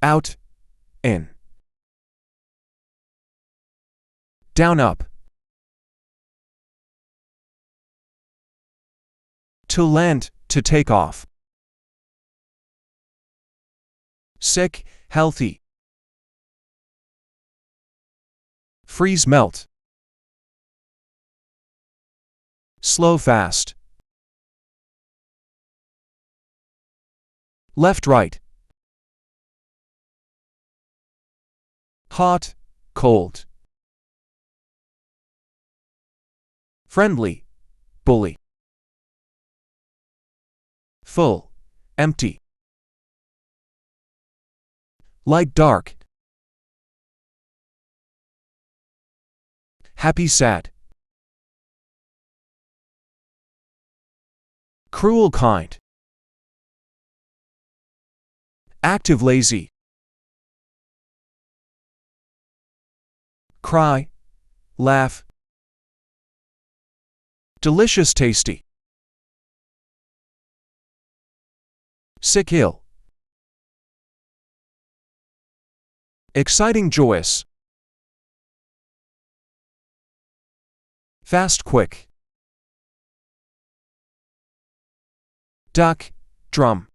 out, in. Down, up. To land, to take off. Sick, healthy. Freeze, melt. Slow, fast. Left, right. Hot, cold. Friendly, bully. Full, empty. Light, dark. Happy, sad. Cruel, kind. Active, lazy. Cry, laugh. Delicious, tasty. Sick, ill. Exciting, joyous. Fast, quick. Duck, drum.